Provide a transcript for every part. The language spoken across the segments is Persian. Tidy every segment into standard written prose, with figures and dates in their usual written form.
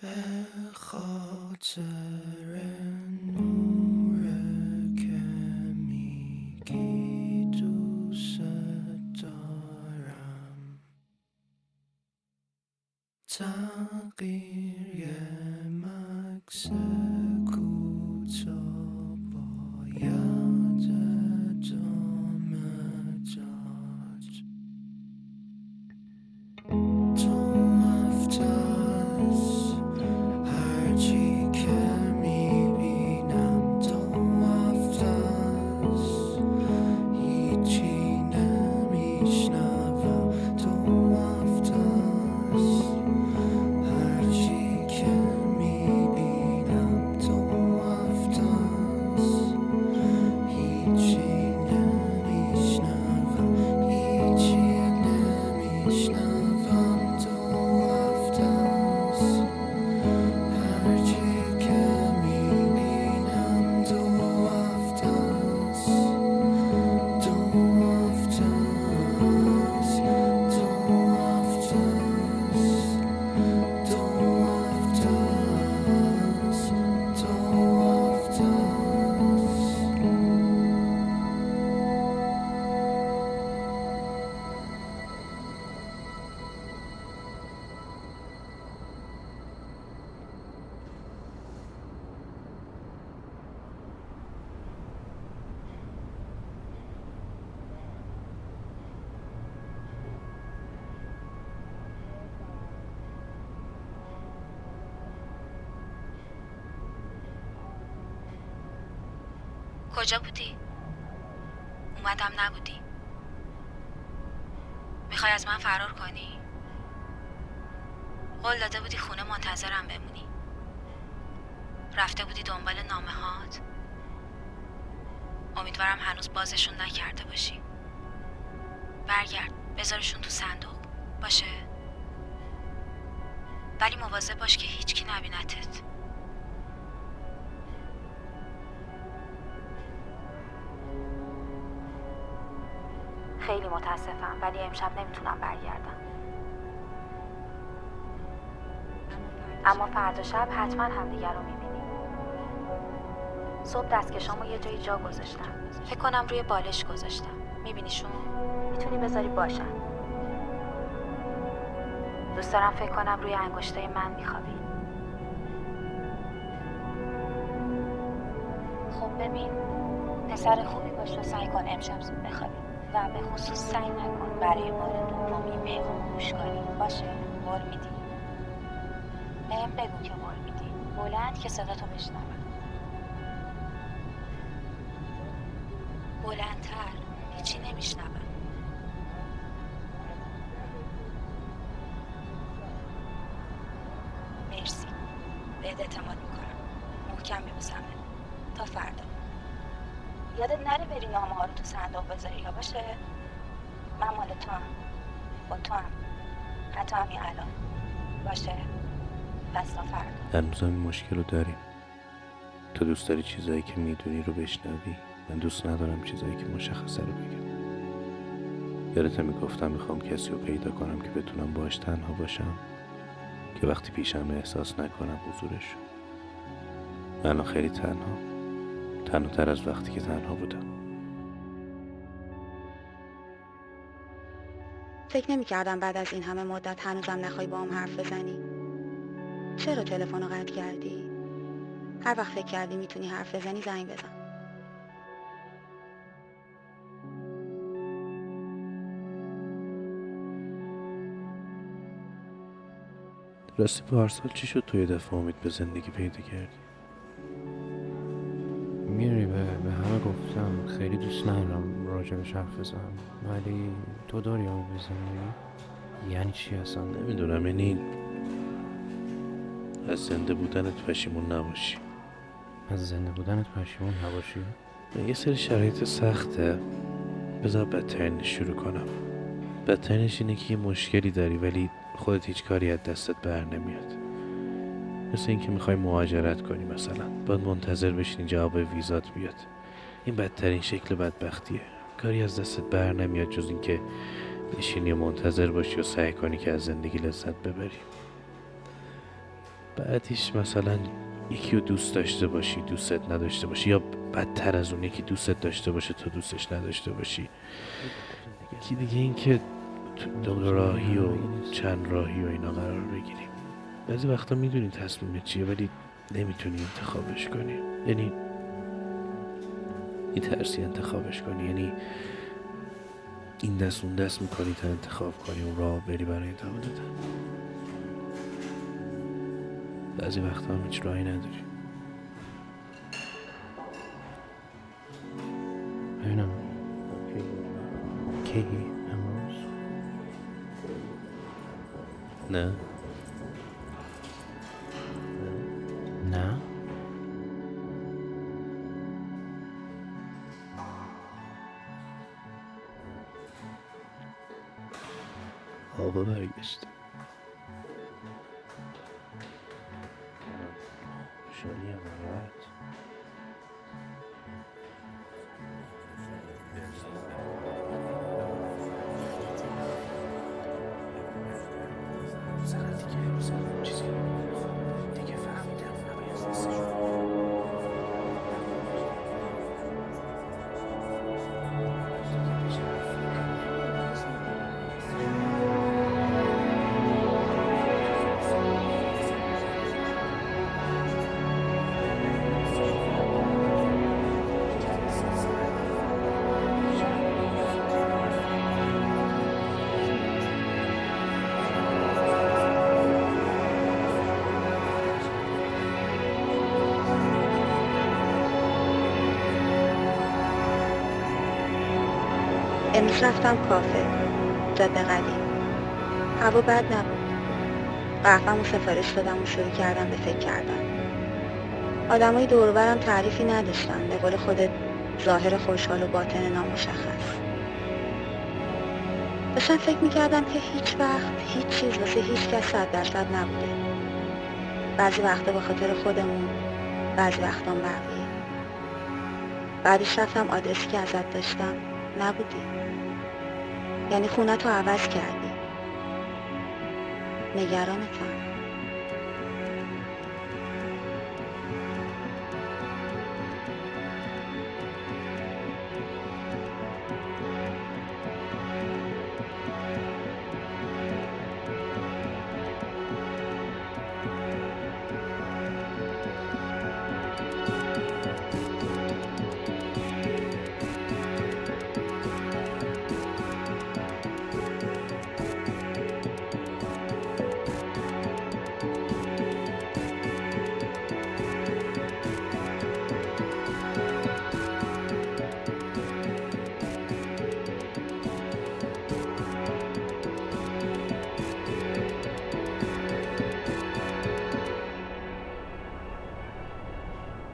به خاطر نور که میگی دوست دارم، تغییر یه مکس کوتاه باید ادامه داد. تو هفته است هرچی که میبینم، تو هفته است هیچی نمیشنوم، تو هفته است هرچی که میبینم، تو هفته است هیچی نمیشنوم، هیچی نمیشنوم، تو هفته است هرچی که میبینم، تو هفته است، تو هفته است، تو هفته است، تو هفته است، تو هفته کجا بودی؟ اومدم نبودی. میخوای از من فرار کنی؟ قول داده بودی خونه منتظرم بمونی. رفته بودی دنبال نامه هات. امیدوارم هنوز بازشون نکرده باشی. برگرد بذارشون تو صندوق باشه؟ ولی مواظب باش که هیچکی نبینتت. خیلی متاسفم ولی امشب نمیتونم برگردم. اما فردا شب حتما همدیگر رو میبینیم. صبح دستکشامو یه جایی جا گذاشتم. فکر کنم روی بالش گذاشتم. میبینیشون؟ میتونی بذاری باشن. دوست دارم فکر کنم روی انگشتای من میخوابی. خب ببین، پسر خوبی باش و سعی کن امشب زود بخوابی و به خصوص سعی نکن برای بار دومی پیغام گوش کنی. باشه؟ قول میدی؟ بهم بگو که قول میدی. بلند که صداتو بشنوم. بلندتر. هیچی نمیشنوم. مرسی. بهت اعتماد میکنم. محکم میبوسمت. تا فردا. یادت نره بری نامه ها رو تو صندوق بذاری یا باشه؟ من مال تو هم. با تو هم. حتی همین الان. باشه؟ پس تا فردا. هنوز این مشکل رو داریم. تو دوست داری چیزایی که میدونی رو بشنوی، من دوست ندارم چیزایی که مشخصه رو بگم. یادت میگفتم میخوام کسی رو پیدا کنم که بتونم باش تنها باشم، که وقتی پیشم احساس نکنم حضورش. من خیلی تنهاتر از وقتی که تنها بودم. فکر نمی‌کردم بعد از این همه مدت هنوزم نخوای با هم حرف بزنی. چرا تلفن رو قطع کردی؟ هر وقت فکر کردی میتونی حرف بزنی زنگ بزن. راستی پارسال چی شد توی دفعه امید به زندگی پیدا کردی؟ میری به همه گفتم خیلی دوست ندارم راجبش حرف بزنم، ولی تو داری امید به زندگی؟ یعنی چی اصلا؟ نمیدونم، یعنی از زنده بودنت پشیمون نباشی. از زنده بودنت پشیمون نباشی؟ یه سری شرایط سخته. بذار بدترینش شروع کنم. بدترینش اینه که یه مشکلی داری ولی خودت هیچ کاری از دستت بر نمیاد. مثل این که میخوای مهاجرت کنی مثلا، باید منتظر بشینی جواب ویزات بیاد. این بدترین شکل بدبختیه. کاری از دستت بر نمیاد جز این که بشینی و منتظر باشی و سعی کنی که از زندگی لذت ببری. بعدیش مثلا یکی رو دوست داشته باشی دوستت نداشته باشی، یا بدتر از اون یکی دوستت داشته باشه تو دوستش نداشته باشی. یکی دیگه این که تو دو راهی و چند راهی و اینا قرار بگیریم. بعضی وقتا میدونی تصمیم چیه ولی نمیتونی انتخابش کنی، یعنی میترسی انتخابش کنی، یعنی این دست اون دست میکنی تا انتخاب کنی اون راه بری برای ادامه دادن. بعضی وقتا هم هیچ راهی نداری. ببینم کی امروز؟ نه نه آبا برگشت. شالی هم راحت. امروز رفتم کافه جاده قدیم. هوا بد نبود. قهوه‌مو سفارش دادم و شروع کردم به فکر کردن. آدمای دور و برم تعریفی نداشتن، به قول خودت ظاهر خوشحال و باطن نامشخص. داشتم فکر میکردم که هیچ وقت هیچ چیز واسه هیچ کس 100% نبوده. بعضی وقتا به خاطر خودمون، بعضی وقتا بقیه. بعدش رفتم آدرسی که ازت داشتم نبودی، یعنی خونه تو عوض کردی. نگرانتم.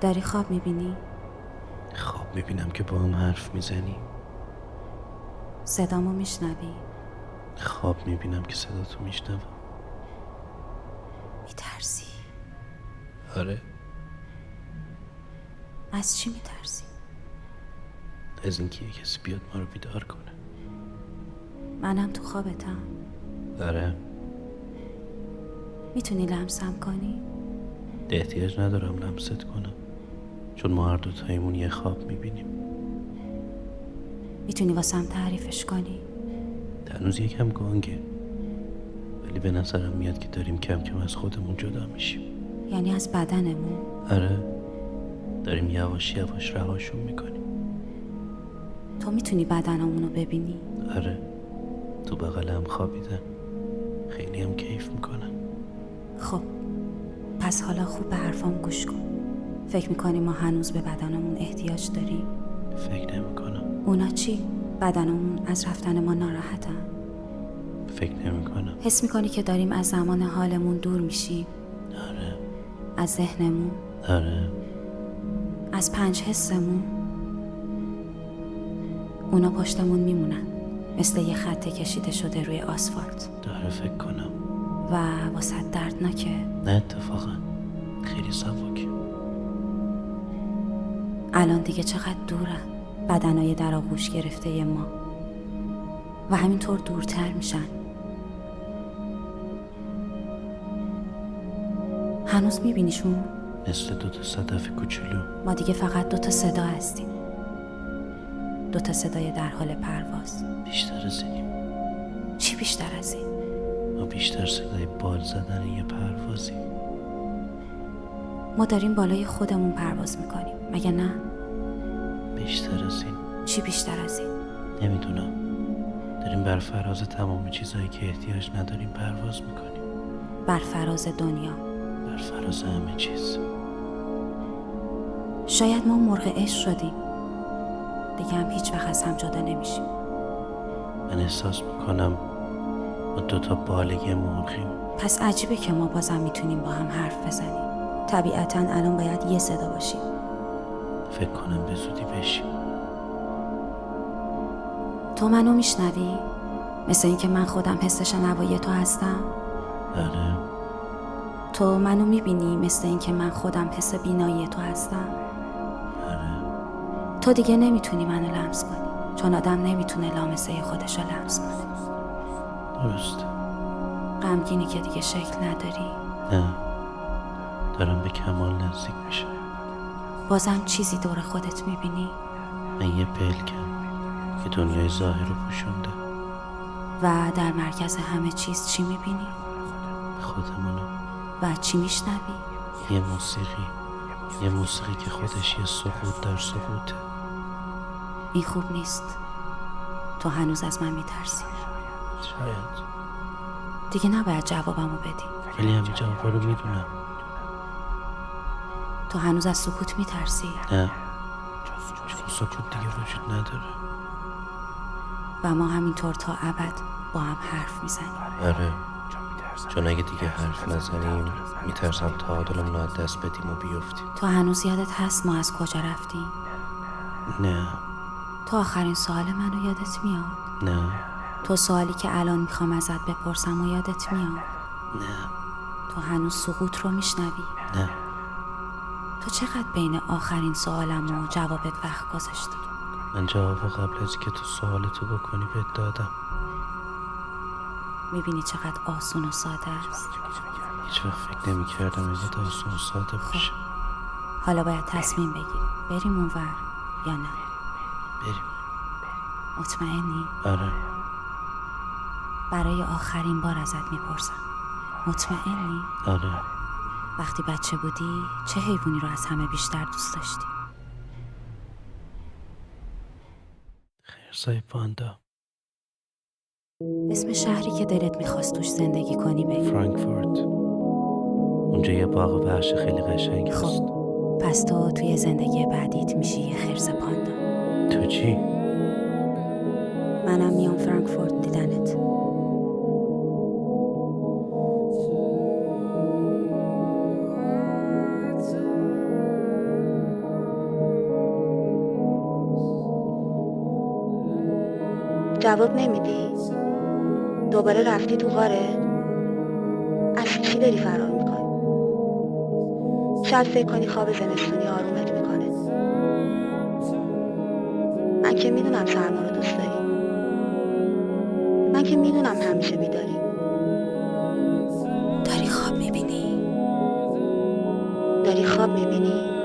داری خواب میبینی؟ خواب میبینم که با هم حرف میزنی. صدامو میشنوی؟ خواب میبینم که صداتو میشنوم. میترسی؟ آره. از چی میترسی؟ از اینکه یه کسی بیاد ما رو بیدار کنه. منم تو خوابتم. آره. میتونی لمسم کنی؟ احتیاج ندارم لمست کنم، چون ما هر دوتایمون یه خواب میبینیم. میتونی واسم تعریفش کنی؟ هنوز یکم گنگه، ولی به نظرم میاد که داریم کم کم از خودمون جدا میشیم. یعنی از بدنمون؟ آره، داریم یواش یواش رهاشون میکنیم. تو میتونی بدنمونو ببینی؟ آره، تو بغلم خوابیدن، خیلی هم کیف میکنن. خب پس حالا خوب به حرفام گوش کن. فکر میکنی ما هنوز به بدنمون احتیاج داریم؟ فکر نمیکنم. اونا چی؟ بدنمون از رفتن ما ناراحتن؟ فکر نمیکنم. حس میکنی که داریم از زمان حالمون دور میشیم؟ آره. از ذهنمون؟ آره. از 5 حسمون؟ اونا پشتمون میمونن، مثل یه خط کشیده شده روی آسفالت. داره فکر کنم. و واسه دردناکه؟ نه اتفاقا خیلی سبک. الان دیگه چقدر دورن بدنای در آغوش گرفته ما و همینطور دورتر میشن. هنوز میبینیشون؟ مثل 2 صدف کوچولو. ما دیگه فقط 2 صدا هستیم. 2 صدای در حال پرواز. بیشتر از اینیم. چی بیشتر از این؟ ما بیشتر صدای بال زدن یه پروازی. ما داریم بالای خودمون پرواز میکنیم، مگه نه؟ بیشتر از این. چی بیشتر از این؟ نمیدونم. داریم بر فراز تمام چیزهایی که احتیاج نداریم پرواز میکنیم. بر فراز دنیا. بر فراز همه چیز. شاید ما مرغ عشق شدیم، دیگه هم هیچ وقت از هم جدا نمیشیم. من احساس میکنم ما 2 بال یه مرغیم. پس عجیبه که ما بازم میتونیم با هم حرف بزنیم. طبیعتاً الان باید یه صدا باشیم. فکر کنم به زودی بشیم. تو منو میشنوی؟ مثل این که من خودم حس شنوایی تو هستم؟ آره. تو منو میبینی مثل این که من خودم حس بینایی تو هستم؟ آره. تو دیگه نمیتونی منو لمس کنی، چون آدم نمیتونه لامسه خودشو لمس کنه. درست. غمگینی که دیگه شکل نداری. نه، دارم به کمال نزدیک میشم. بازم چیزی دور خودت میبینی؟ من یه پلکم که دنیای ظاهر رو پوشونده. و در مرکز همه چیز چی میبینی؟ خودمونو. و چی میشنوی؟ یه موسیقی که خودش یه سقوط در سقوطه. این خوب نیست. تو هنوز از من میترسی. شاید. دیگه نباید جوابمو بدی. ولی همین جوابا رو میدونم. تو هنوز از سکوت میترسی. نه، چون سکوت دیگه وجود نداره. و ما همینطور تا ابد با هم حرف میزنیم. آره، چون اگه دیگه حرف نزنیم میترسم تعادلمون رو از دست بدیم و بیفتیم. تو هنوز یادت هست ما از کجا رفتیم؟ نه. تو آخرین سوال منو یادت میاد؟ نه. تو سوالی که الان میخوام ازت بپرسم و یادت میاد؟ نه. تو هنوز سقوط رو میشنوی؟ نه. تو چقدر بین آخرین سوالم و جوابت وقت گذاشتی؟ من جواب قبل از که تو سوالتو بکنی بهت دادم. میبینی چقدر آسون و ساده است؟ هیچ وقت فکر نمی کردم اینقدر آسون و ساده باشه. حالا باید تصمیم بگیریم بریم اونور یا نه. بریم. مطمئنی؟ آره. برای آخرین بار ازت میپرسم، مطمئنی؟ آره. وقتی بچه بودی چه حیوانی رو از همه بیشتر دوست داشتی؟ خرسای پاندا. اسم شهری که دلت میخواست توش زندگی کنی بگو. فرانکفورت. اونجا یه باغ وحش خیلی قشنگ هست. خب پس تو توی زندگی بعدیت میشی یه خرس پاندا. تو چی؟ منم میام فرانکفورت دیدنت. جواب نمیدی؟ دوباره رفتی تو غارت؟ از چی داری فرار میکنی؟ شاید فکر کنی خواب زمستونی آرومت میکنه. من که میدونم سرما رو دوست داری. من که میدونم همیشه بیداری. داری خواب میبینی؟ داری خواب میبینی؟